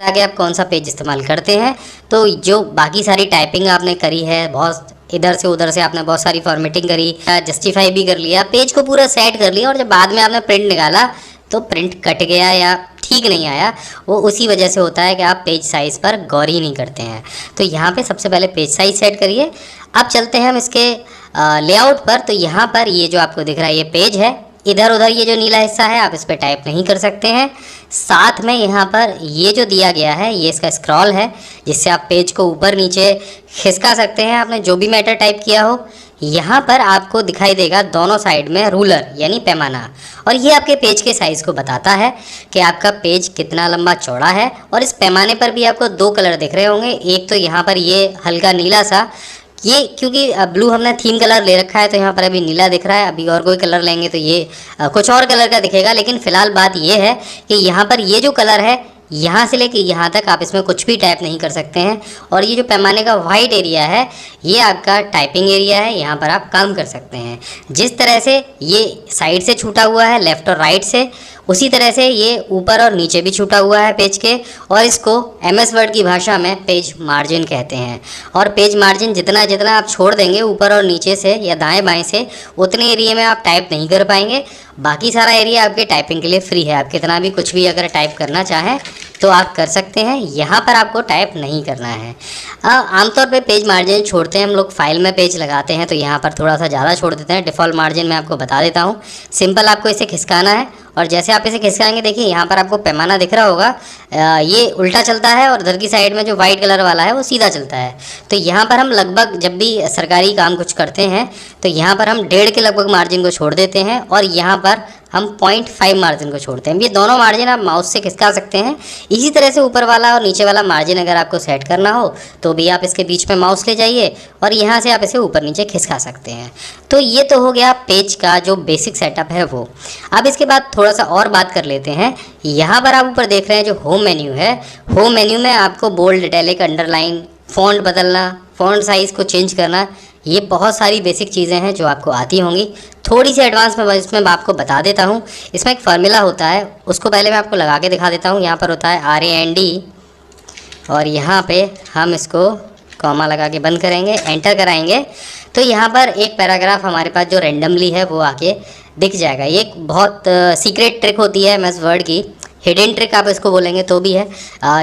आगे आप कौन सा पेज इस्तेमाल करते हैं। तो जो बाकी सारी टाइपिंग आपने करी है, बहुत इधर से उधर से आपने बहुत सारी फॉर्मेटिंग करी, जस्टिफाई भी कर लिया, पेज को पूरा सेट कर लिया, और जब बाद में आपने प्रिंट निकाला तो प्रिंट कट गया या ठीक नहीं आया, वो उसी वजह से होता है कि आप पेज साइज़ पर गौर ही नहीं करते हैं। तो यहाँ पे सबसे पहले पेज साइज़ सेट करिए। अब चलते हैं हम इसके लेआउट पर। तो यहाँ पर ये जो आपको दिख रहा है ये पेज है, इधर उधर ये जो नीला हिस्सा है आप इस पर टाइप नहीं कर सकते हैं। साथ में यहाँ पर ये जो दिया गया है ये इसका स्क्रॉल है, जिससे आप पेज को ऊपर नीचे खिसका सकते हैं आपने जो भी मैटर टाइप किया हो। यहाँ पर आपको दिखाई देगा दोनों साइड में रूलर यानी पैमाना, और ये आपके पेज के साइज़ को बताता है कि आपका पेज कितना लंबा चौड़ा है। और इस पैमाने पर भी आपको दो कलर दिख रहे होंगे, एक तो यहाँ पर ये हल्का नीला सा, ये क्योंकि ब्लू हमने थीम कलर ले रखा है तो यहाँ पर अभी नीला दिख रहा है। अभी और कोई कलर लेंगे तो ये कुछ और कलर का दिखेगा, लेकिन फ़िलहाल बात ये है कि यहाँ पर ये जो कलर है यहाँ से लेके यहाँ तक आप इसमें कुछ भी टाइप नहीं कर सकते हैं। और ये जो पैमाने का वाइट एरिया है ये आपका टाइपिंग एरिया है, यहाँ पर आप काम कर सकते हैं। जिस तरह से ये साइड से छूटा हुआ है लेफ़्ट और राइट से, उसी तरह से ये ऊपर और नीचे भी छूटा हुआ है पेज के, और इसको MS वर्ड की भाषा में पेज मार्जिन कहते हैं। और पेज मार्जिन जितना जितना आप छोड़ देंगे ऊपर और नीचे से या दाएं बाएं से, उतने एरिया में आप टाइप नहीं कर पाएंगे। बाकी सारा एरिया आपके टाइपिंग के लिए फ्री है, आप कितना भी कुछ भी अगर टाइप करना चाहें तो आप कर सकते हैं, यहाँ पर आपको टाइप नहीं करना है। आमतौर पे पेज मार्जिन छोड़ते हैं हम लोग, फाइल में पेज लगाते हैं तो यहाँ पर थोड़ा सा ज़्यादा छोड़ देते हैं। डिफ़ॉल्ट मार्जिन मैं आपको बता देता हूँ। सिंपल आपको इसे खिसकाना है, और जैसे आप इसे खिसकाएंगे देखिए यहाँ पर आपको पैमाना दिख रहा होगा, ये उल्टा चलता है और इधर की साइड में जो वाइट कलर वाला है वो सीधा चलता है। तो यहाँ पर हम लगभग जब भी सरकारी काम कुछ करते हैं तो यहाँ पर हम 1.5 के लगभग मार्जिन को छोड़ देते हैं, और यहाँ पर हम 0.5 मार्जिन को छोड़ते हैं। ये दोनों मार्जिन आप माउस से खिसका सकते हैं। इसी तरह से ऊपर वाला और नीचे वाला मार्जिन अगर आपको सेट करना हो तो भी आप इसके बीच में माउस ले जाइए और यहाँ से आप इसे ऊपर नीचे खिसका सकते हैं। तो ये तो हो गया पेज का जो बेसिक सेटअप है वो। अब इसके बाद थोड़ा सा और बात कर लेते हैं। यहाँ पर आप ऊपर देख रहे हैं जो होम मेन्यू है, होम मेन्यू में आपको बोल्ड, इटैलिक, अंडरलाइन, फ़ॉन्ट बदलना, फ़ॉन्ट साइज़ को चेंज करना, ये बहुत सारी बेसिक चीज़ें हैं जो आपको आती होंगी। थोड़ी सी एडवांस में इसमें मैं आपको बता देता हूँ। इसमें एक फार्मूला होता है, उसको पहले मैं आपको लगा के दिखा देता हूँ। यहाँ पर होता है RAND, और यहाँ पे हम इसको कॉमा लगा के बंद करेंगे, एंटर कराएंगे तो यहाँ पर एक पैराग्राफ हमारे पास जो रैंडमली है वो आके दिख जाएगा। ये एक बहुत सीक्रेट ट्रिक होती है MS वर्ड की, हिडन ट्रिक आप इसको बोलेंगे तो भी है।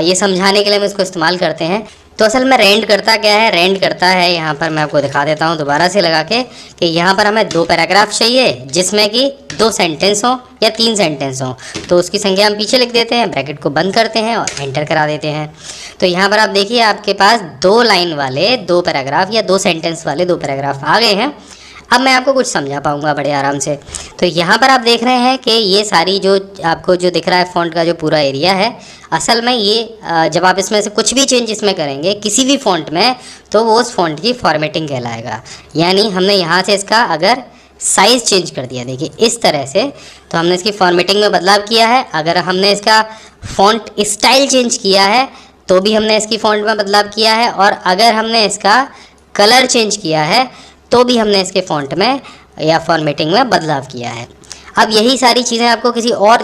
ये समझाने के लिए हम इसको इस्तेमाल करते हैं। तो असल में रेंड करता क्या है, रेंड करता है यहाँ पर मैं आपको दिखा देता हूँ दोबारा से लगा के, कि यहाँ पर हमें 2 पैराग्राफ चाहिए जिसमें कि 2 सेंटेंस हों या 3 सेंटेंस हों। तो उसकी संख्या हम पीछे लिख देते हैं, ब्रैकेट को बंद करते हैं और एंटर करा देते हैं। तो यहाँ पर आप देखिए आपके पास 2 लाइन वाले 2 पैराग्राफ या 2 सेंटेंस वाले 2 पैराग्राफ आ गए हैं। अब मैं आपको कुछ समझा पाऊँगा बड़े आराम से। तो यहाँ पर आप देख रहे हैं कि ये सारी जो आपको जो दिख रहा है फ़ॉन्ट का जो पूरा एरिया है, असल में ये जब आप इसमें से कुछ भी चेंज इसमें करेंगे किसी भी फ़ॉन्ट में तो वो उस फ़ॉन्ट की फॉर्मेटिंग कहलाएगा। यानी हमने यहाँ से इसका अगर साइज़ चेंज कर दिया, देखिए इस तरह से, तो हमने इसकी फॉर्मेटिंग में बदलाव किया है। अगर हमने इसका फ़ॉन्ट स्टाइल चेंज किया है तो भी हमने इसकी फ़ॉन्ट में बदलाव किया है, और अगर हमने इसका कलर चेंज किया है तो भी हमने इसके फ़ॉन्ट में या फॉर्मेटिंग में बदलाव किया है। अब यही सारी चीज़ें आपको किसी और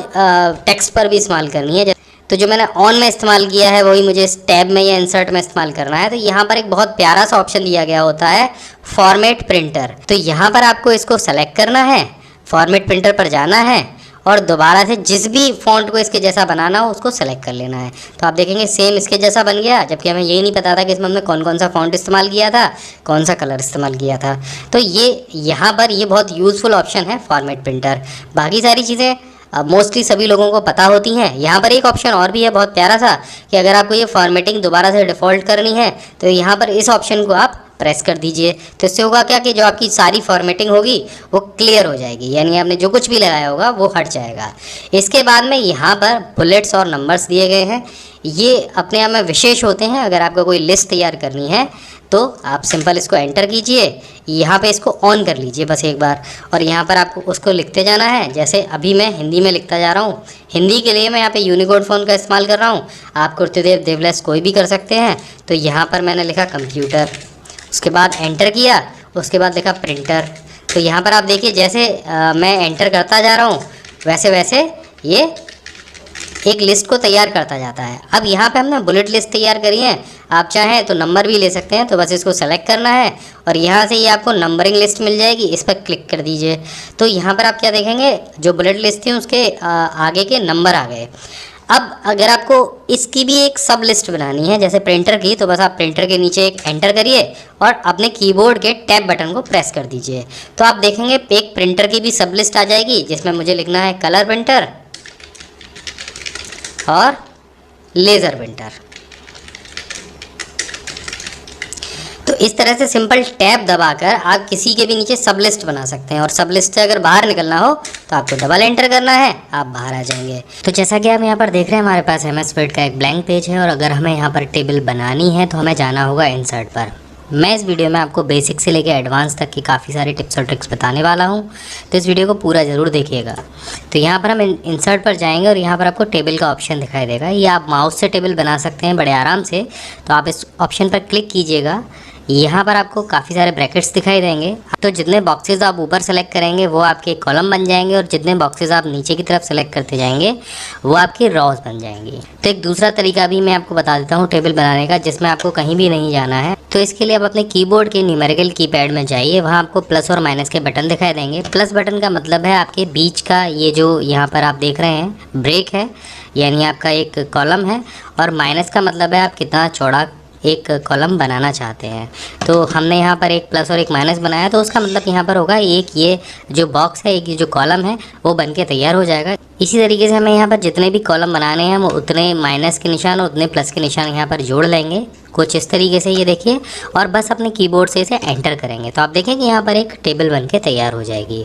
टेक्स्ट पर भी इस्तेमाल करनी है। तो जो मैंने ऑन में इस्तेमाल किया है वही मुझे इस टैब में या इंसर्ट में इस्तेमाल करना है। तो यहाँ पर एक बहुत प्यारा सा ऑप्शन दिया गया होता है फॉर्मेट प्रिंटर। तो यहाँ पर आपको इसको सेलेक्ट करना है, फॉर्मेट प्रिंटर पर जाना है और दोबारा से जिस भी फ़ॉन्ट को इसके जैसा बनाना हो उसको सेलेक्ट कर लेना है। तो आप देखेंगे सेम इसके जैसा बन गया, जबकि हमें यही नहीं पता था कि इसमें हमने कौन कौन सा फ़ॉन्ट इस्तेमाल किया था, कौन सा कलर इस्तेमाल किया था। तो ये यहाँ पर ये बहुत यूज़फुल ऑप्शन है फॉर्मेट प्रिंटर। बाकी सारी चीज़ें मोस्टली सभी लोगों को पता होती हैं। यहाँ पर एक ऑप्शन और भी है बहुत प्यारा सा, कि अगर आपको ये फॉर्मेटिंग दोबारा से डिफ़ॉल्ट करनी है तो यहाँ पर इस ऑप्शन को आप प्रेस कर दीजिए। तो इससे होगा क्या कि जो आपकी सारी फॉर्मेटिंग होगी वो क्लियर हो जाएगी, यानी आपने जो कुछ भी लगाया होगा वो हट जाएगा। इसके बाद में यहाँ पर बुलेट्स और नंबर्स दिए गए हैं, ये अपने आप में विशेष होते हैं। अगर आपको कोई लिस्ट तैयार करनी है तो आप सिंपल इसको एंटर कीजिए, यहाँ पे इसको ऑन कर लीजिए बस एक बार, और यहाँ पर आपको उसको लिखते जाना है। जैसे अभी मैं हिंदी में लिखता जा रहा हूँ, हिंदी के लिए मैं यहाँ पे यूनिकोड फ़ॉन्ट का इस्तेमाल कर रहा हूँ। आप कुर्तेदेव देवलेस कोई भी कर सकते हैं। तो यहाँ पर मैंने लिखा कंप्यूटर, उसके बाद एंटर किया, उसके बाद लिखा प्रिंटर। तो यहाँ पर आप देखिए जैसे मैं एंटर करता जा रहा हूँ वैसे वैसे ये एक लिस्ट को तैयार करता जाता है। अब यहाँ पे हमने बुलेट लिस्ट तैयार करी है, आप चाहें तो नंबर भी ले सकते हैं। तो बस इसको सेलेक्ट करना है और यहाँ से ये आपको नंबरिंग लिस्ट मिल जाएगी, इस पर क्लिक कर दीजिए। तो यहाँ पर आप क्या देखेंगे, जो बुलेट लिस्ट थी उसके आगे के नंबर आ गए। अब अगर आपको इसकी भी एक सब लिस्ट बनानी है जैसे प्रिंटर की, तो बस आप प्रिंटर के नीचे एक एंटर करिए और अपने कीबोर्ड के टैब बटन को प्रेस कर दीजिए। तो आप देखेंगे एक प्रिंटर की भी सब लिस्ट आ जाएगी, जिसमें मुझे लिखना है कलर प्रिंटर और लेज़र प्रिंटर। तो इस तरह से सिंपल टैब दबाकर आप किसी के भी नीचे सब लिस्ट बना सकते हैं। और सब लिस्ट से अगर बाहर निकलना हो तो आपको डबल एंटर करना है, आप बाहर आ जाएंगे। तो जैसा कि आप यहाँ पर देख रहे हैं, हमारे पास MS वर्ड का एक ब्लैंक पेज है और अगर हमें यहाँ पर टेबल बनानी है तो हमें जाना होगा इंसर्ट पर। मैं इस वीडियो में आपको बेसिक से लेकर एडवांस तक की काफ़ी सारे टिप्स और ट्रिक्स बताने वाला हूँ, तो इस वीडियो को पूरा ज़रूर देखिएगा। तो यहाँ पर हम इंसर्ट पर जाएंगे और यहाँ पर आपको टेबल का ऑप्शन दिखाई देगा। ये आप माउस से टेबल बना सकते हैं बड़े आराम से। तो आप इस ऑप्शन पर क्लिक कीजिएगा, यहाँ पर आपको काफ़ी सारे ब्रैकेट्स दिखाई देंगे। तो जितने बॉक्सेस आप ऊपर सेलेक्ट करेंगे वो आपके कॉलम बन जाएंगे और जितने बॉक्सेस आप नीचे की तरफ सेलेक्ट करते जाएंगे वो आपकी रॉज बन जाएंगी। तो एक दूसरा तरीका भी मैं आपको बता देता हूँ टेबल बनाने का, जिसमें आपको कहीं भी नहीं जाना है। तो इसके लिए आप अपने कीबोर्ड के न्यूमेरिकल कीपैड में जाइए, वहाँ आपको प्लस और माइनस के बटन दिखाई देंगे। प्लस बटन का मतलब है आपके बीच का ये जो यहाँ पर आप देख रहे हैं ब्रेक है, यानी आपका एक कॉलम है, और माइनस का मतलब है आप कितना चौड़ा एक कॉलम बनाना चाहते हैं। तो हमने यहाँ पर एक प्लस और एक माइनस बनाया, तो उसका मतलब यहाँ पर होगा एक ये जो बॉक्स है, एक ये जो कॉलम है वो बन के तैयार हो जाएगा। इसी तरीके से हमें यहाँ पर जितने भी कॉलम बनाने हैं वो उतने माइनस के निशान और उतने प्लस के निशान यहाँ पर जोड़ लेंगे, कुछ इस तरीके से, ये देखिए, और बस अपने कीबोर्ड से इसे एंटर करेंगे तो आप देखेंगे यहाँ पर एक टेबल बन के तैयार हो जाएगी।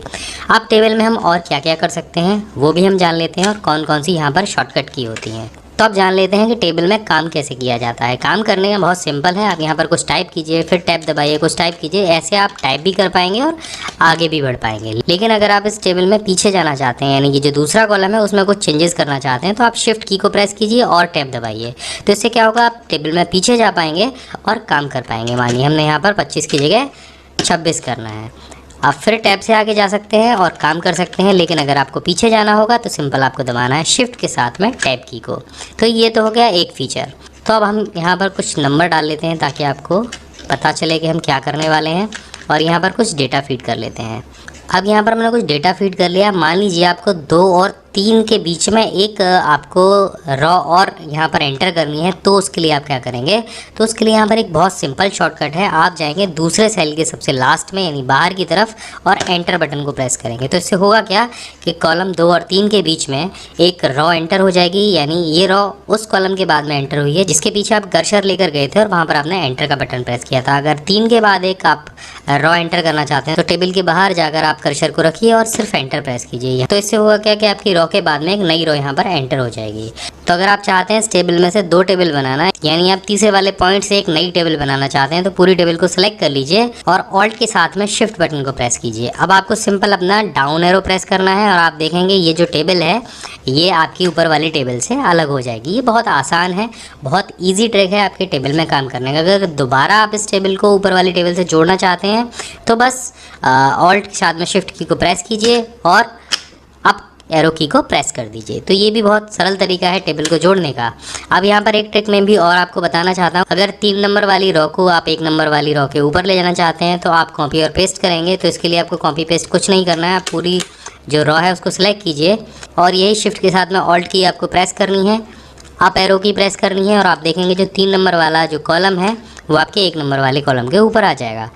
अब टेबल में हम और क्या क्या कर सकते हैं वो भी हम जान लेते हैं और कौन कौन सी यहाँ पर शॉर्टकट की होती हैं। तो आप जान लेते हैं कि टेबल में काम कैसे किया जाता है। काम करने का बहुत सिंपल है, आप यहाँ पर कुछ टाइप कीजिए, फिर टैब दबाइए, कुछ टाइप कीजिए, ऐसे आप टाइप भी कर पाएंगे और आगे भी बढ़ पाएंगे। लेकिन अगर आप इस टेबल में पीछे जाना चाहते हैं, यानी कि जो दूसरा कॉलम है उसमें कुछ चेंजेस करना चाहते हैं, तो आप शिफ्ट की को प्रेस कीजिए और टैब दबाइए। तो इससे क्या होगा, आप टेबल में पीछे जा पाएंगे और काम कर पाएंगे। मानिए हमने यहाँ पर 25 की जगह 26 करना है, आप फिर टैब से आगे जा सकते हैं और काम कर सकते हैं। लेकिन अगर आपको पीछे जाना होगा तो सिंपल आपको दबाना है शिफ्ट के साथ में टैब की को। तो ये तो हो गया एक फीचर। तो अब हम यहाँ पर कुछ नंबर डाल लेते हैं ताकि आपको पता चले कि हम क्या करने वाले हैं, और यहाँ पर कुछ डेटा फीड कर लेते हैं। अब यहाँ पर मैंने कुछ डेटा फीड कर लिया। मान लीजिए आपको 2 और 3 के बीच में एक आपको रॉ और यहाँ पर एंटर करनी है, तो उसके लिए आप क्या करेंगे, तो उसके लिए यहाँ पर एक बहुत सिंपल शॉर्टकट है। आप जाएंगे दूसरे सेल के सबसे लास्ट में, यानी बाहर की तरफ, और एंटर बटन को प्रेस करेंगे। तो इससे होगा क्या कि कॉलम 2 और 3 के बीच में एक रॉ एंटर हो जाएगी, यानी ये रॉ उस कॉलम के बाद में एंटर हुई है जिसके पीछे आप कर्सर लेकर गए थे और वहाँ पर आपने एंटर का बटन प्रेस किया था। अगर 3 के बाद एक आप रॉ एंटर करना चाहते हैं तो टेबल के बाहर जाकर आप कर्सर को रखिए और सिर्फ एंटर प्रेस कीजिए। तो इससे होगा क्या कि आपकी रॉ के बाद में एक नई रॉ यहाँ पर एंटर हो जाएगी। तो अगर आप चाहते हैं इस टेबल में से 2 टेबल बनाना है, यानी आप तीसरे वाले पॉइंट से एक नई टेबल बनाना चाहते हैं, तो पूरी टेबल को सिलेक्ट कर लीजिए और ऑल्ट के साथ में शिफ्ट बटन को प्रेस कीजिए। अब आपको सिंपल अपना डाउन एरो प्रेस करना है और आप देखेंगे ये जो टेबल है ये आपकी ऊपर वाली टेबल से अलग हो जाएगी। ये बहुत आसान है, बहुत ईजी ट्रिक है आपके टेबल में काम करने का। अगर दोबारा आप इस टेबल को ऊपर वाली टेबल से जोड़ना चाहते हैं तो बस ऑल्ट के साथ में शिफ्ट की को प्रेस कीजिए और अप एरो की को प्रेस कर दीजिए। तो ये भी बहुत सरल तरीका है टेबल को जोड़ने का। अब यहाँ पर एक ट्रिक मैं भी और आपको बताना चाहता हूँ। अगर 3 नंबर वाली रॉ को आप 1 नंबर वाली रॉ के ऊपर ले जाना चाहते हैं तो आप कॉपी और पेस्ट करेंगे। तो इसके लिए आपको कॉपी पेस्ट कुछ नहीं करना है, आप पूरी जो रॉ है उसको सिलेक्ट कीजिए और यही शिफ्ट के साथ में ऑल्ट की आपको प्रेस करनी है, अप एरो की प्रेस करनी है, और आप देखेंगे जो 3 नंबर वाला जो कॉलम है वो आपके 1 नंबर वाले कॉलम के ऊपर आ जाएगा।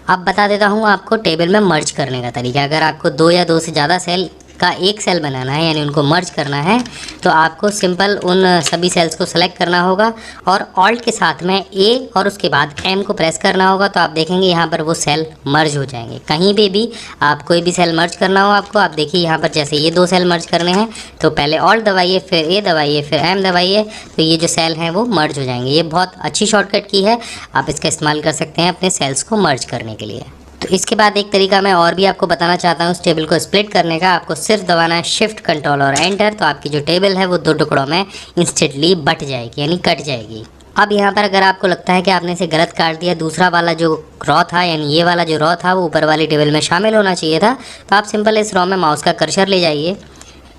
अब बता देता हूँ आपको टेबल में मर्ज करने का तरीका। अगर आपको 2 या 2 से ज़्यादा सेल का एक सेल बनाना है, यानी उनको मर्ज करना है, तो आपको सिंपल उन सभी सेल्स को सेलेक्ट करना होगा और ऑल्ट के साथ में ए और उसके बाद एम को प्रेस करना होगा। तो आप देखेंगे यहाँ पर वो सेल मर्ज हो जाएंगे। कहीं पे भी आप कोई भी सेल मर्ज करना हो आपको, आप देखिए यहाँ पर जैसे ये 2 सेल मर्ज करने हैं तो पहले ऑल्ट दबाइए, फिर ए दबाइए, फिर एम दबाइए, तो ये जो सेल हैं वो मर्ज हो जाएंगे। ये बहुत अच्छी शॉर्टकट की है, आप इसका इस्तेमाल कर सकते हैं अपने सेल्स को मर्ज करने के लिए। तो इसके बाद एक तरीका मैं और भी आपको बताना चाहता हूँ उस टेबल को स्प्लिट करने का। आपको सिर्फ दबाना है शिफ्ट, कंट्रोल और एंटर, तो आपकी जो टेबल है वो 2 टुकड़ों में इंस्टेंटली बट जाएगी, यानी कट जाएगी। अब यहाँ पर अगर आपको लगता है कि आपने इसे गलत काट दिया, दूसरा वाला जो रॉ था, यानी ये वाला जो रॉ था वो ऊपर वाली टेबल में शामिल होना चाहिए था, तो आप सिंपल इस रॉ में माउस का कर्सर ले जाइए,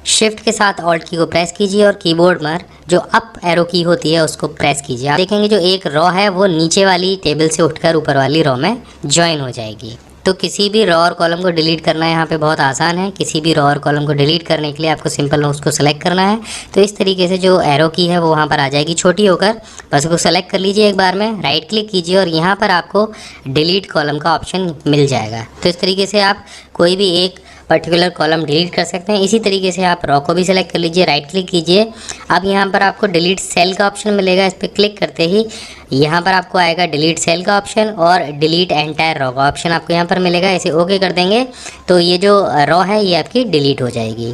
शिफ्ट के साथ ऑल्ट की को प्रेस कीजिए और कीबोर्ड पर जो अप एरो की होती है उसको प्रेस कीजिए। आप देखेंगे जो एक रॉ है वो नीचे वाली टेबल से उठकर ऊपर वाली रॉ में ज्वाइन हो जाएगी। तो किसी भी रॉ और कॉलम को डिलीट करना यहाँ पे बहुत आसान है। किसी भी रॉ और कॉलम को डिलीट करने के लिए आपको सिंपल उसको सेलेक्ट करना है। तो इस तरीके से जो एरो की है वो वहाँ पर आ जाएगी छोटी होकर, बस उसको सेलेक्ट कर लीजिए एक बार में, राइट क्लिक कीजिए और यहाँ पर आपको डिलीट कॉलम का ऑप्शन मिल जाएगा। तो इस तरीके से आप कोई भी एक पर्टिकुलर कॉलम डिलीट कर सकते हैं। इसी तरीके से आप रॉ को भी सेलेक्ट कर लीजिए, राइट क्लिक कीजिए। अब यहाँ पर आपको डिलीट सेल का ऑप्शन मिलेगा, इस पर क्लिक करते ही यहाँ पर आपको आएगा डिलीट सेल का ऑप्शन और डिलीट एंटायर रॉ का ऑप्शन आपको यहाँ पर मिलेगा। इसे ओके कर देंगे तो ये जो रॉ है ये आपकी डिलीट हो जाएगी।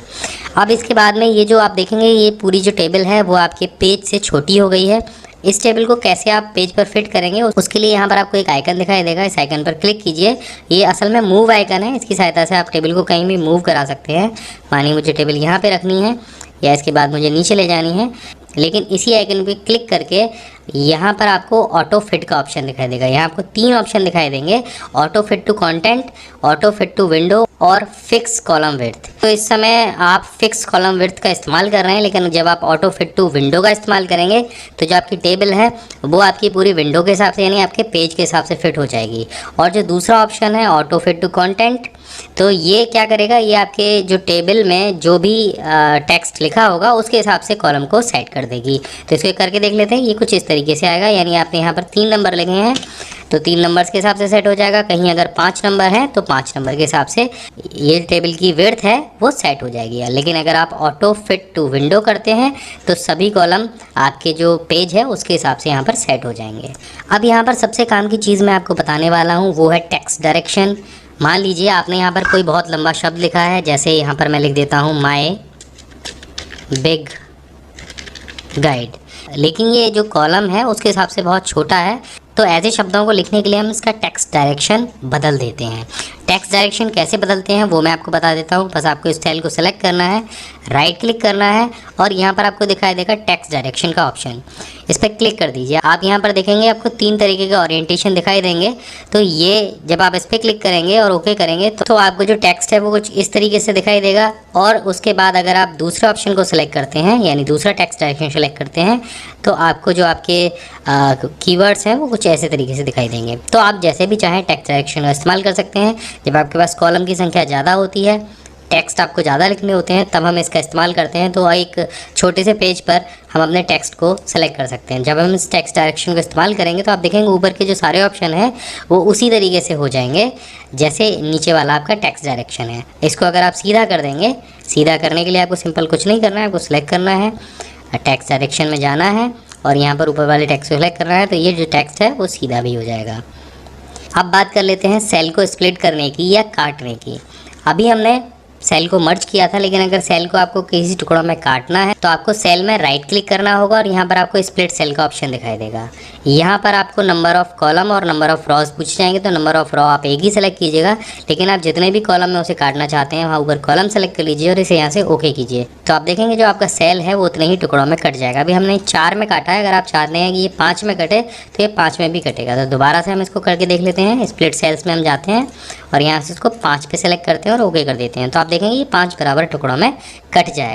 अब इसके बाद में ये जो आप देखेंगे ये पूरी जो टेबल है वो आपके पेज से छोटी हो गई है। इस टेबल को कैसे आप पेज पर फिट करेंगे उसके लिए यहाँ पर आपको एक आइकन दिखाई देगा, इस आइकन पर क्लिक कीजिए। ये असल में मूव आइकन है, इसकी सहायता से आप टेबल को कहीं भी मूव करा सकते हैं। मानिए मुझे टेबल यहाँ पे रखनी है या इसके बाद मुझे नीचे ले जानी है, लेकिन इसी आइकन पे क्लिक करके यहाँ पर आपको ऑटो फिट का ऑप्शन दिखाई देगा। यहाँ आपको 3 ऑप्शन दिखाई देंगे, auto fit to content, auto fit to window और फिक्स कॉलम विड्थ। तो इस समय आप फिक्स कॉलम विड्थ का इस्तेमाल कर रहे हैं, लेकिन जब आप ऑटो फिट टू विंडो का इस्तेमाल करेंगे तो जो आपकी टेबल है वो आपकी पूरी विंडो के हिसाब से यानी आपके पेज के हिसाब से फिट हो जाएगी। और जो दूसरा ऑप्शन है ऑटो फिट टू कंटेंट, तो ये क्या करेगा, ये आपके जो टेबल में जो भी टेक्स्ट लिखा होगा उसके हिसाब से कॉलम को सेट कर देगी। तो इसको करके देख लेते हैं। ये कुछ इस तरीके से आएगा, यानी आपने यहाँ पर 3 नंबर लिखे हैं तो 3 नंबर्स के हिसाब से सेट हो जाएगा। कहीं अगर 5 नंबर हैं तो 5 नंबर के हिसाब से ये टेबल की विड्थ है वो सेट हो जाएगी। लेकिन अगर आप ऑटो फिट टू विंडो करते हैं तो सभी कॉलम आपके जो पेज है उसके हिसाब से यहाँ पर सेट हो जाएंगे। अब यहाँ पर सबसे काम की चीज़ मैं आपको बताने वाला हूँ वो है टेक्स्ट डायरेक्शन। मान लीजिए आपने यहाँ पर कोई बहुत लंबा शब्द लिखा है, जैसे यहाँ पर मैं लिख देता हूँ माय बिग गाइड, लेकिन ये जो कॉलम है उसके हिसाब से बहुत छोटा है। तो ऐसे शब्दों को लिखने के लिए हम इसका टेक्स्ट डायरेक्शन बदल देते हैं। टेक्स्ट डायरेक्शन कैसे बदलते हैं वो मैं आपको बता देता हूँ। बस आपको इस स्टाइल को सेलेक्ट करना है, राइट क्लिक करना है और यहाँ पर आपको दिखाई देगा टेक्स्ट डायरेक्शन का ऑप्शन, इस पर क्लिक कर दीजिए। आप यहाँ पर देखेंगे आपको 3 तरीके के ओरिएंटेशन दिखाई देंगे। तो ये जब आप इस पर क्लिक करेंगे और ओके करेंगे तो आपको जो टेक्स्ट है वो कुछ इस तरीके से दिखाई देगा। और उसके बाद अगर आप दूसरे ऑप्शन को सिलेक्ट करते हैं यानी दूसरा टेक्स्ट डायरेक्शन सेलेक्ट करते हैं तो आपको जो आपके कीवर्ड्स हैं वो कुछ ऐसे तरीके से दिखाई देंगे। तो आप जैसे भी चाहें टेक्स्ट डायरेक्शन का इस्तेमाल कर सकते हैं। जब आपके पास कॉलम की संख्या ज़्यादा होती है, टेक्स्ट आपको ज़्यादा लिखने होते हैं, तब हम इसका इस्तेमाल करते हैं। तो एक छोटे से पेज पर हम अपने टेक्स्ट को सेलेक्ट कर सकते हैं। जब हम इस टेक्स्ट डायरेक्शन को इस्तेमाल करेंगे तो आप देखेंगे ऊपर के जो सारे ऑप्शन हैं वो उसी तरीके से हो जाएंगे जैसे नीचे वाला आपका टेक्स्ट डायरेक्शन है। इसको अगर आप सीधा कर देंगे, सीधा करने के लिए आपको सिंपल कुछ नहीं करना है, आपको सेलेक्ट करना है, टेक्स्ट डायरेक्शन में जाना है और यहाँ पर ऊपर वाले टेक्स्ट को सेलेक्ट करना है। तो ये जो टेक्स्ट है वो सीधा भी हो जाएगा। अब बात कर लेते हैं सेल को स्प्लिट करने की या काटने की। अभी हमने सेल को मर्ज किया था, लेकिन अगर सेल को आपको किसी टुकड़ों में काटना है तो आपको सेल में राइट क्लिक करना होगा और यहाँ पर आपको स्प्लिट सेल का ऑप्शन दिखाई देगा। यहाँ पर आपको नंबर ऑफ कॉलम और नंबर ऑफ रॉज पूछ जाएंगे, तो नंबर ऑफ रॉ आप एक ही सेलेक्ट कीजिएगा, लेकिन आप जितने भी कॉलम में उसे काटना चाहते हैं वहाँ ऊपर कॉलम सेलेक्ट कर लीजिए और इसे यहाँ से ओके कीजिए। तो आप देखेंगे जो आपका सेल है वो उतने ही टुकड़ों में कट जाएगा। अभी हमने 4 में काटा है, अगर आप चाहते हैं कि ये 5 में कटे तो ये 5 में भी कटेगा। तो दोबारा से हम इसको करके देख लेते हैं। स्प्लिट सेल्स में हम जाते हैं और यहाँ से इसको 5 पे सेलेक्ट करते हैं और ओके कर देते हैं। तो आप देखेंगे ये 5 बराबर टुकड़ों में कट जाएगा।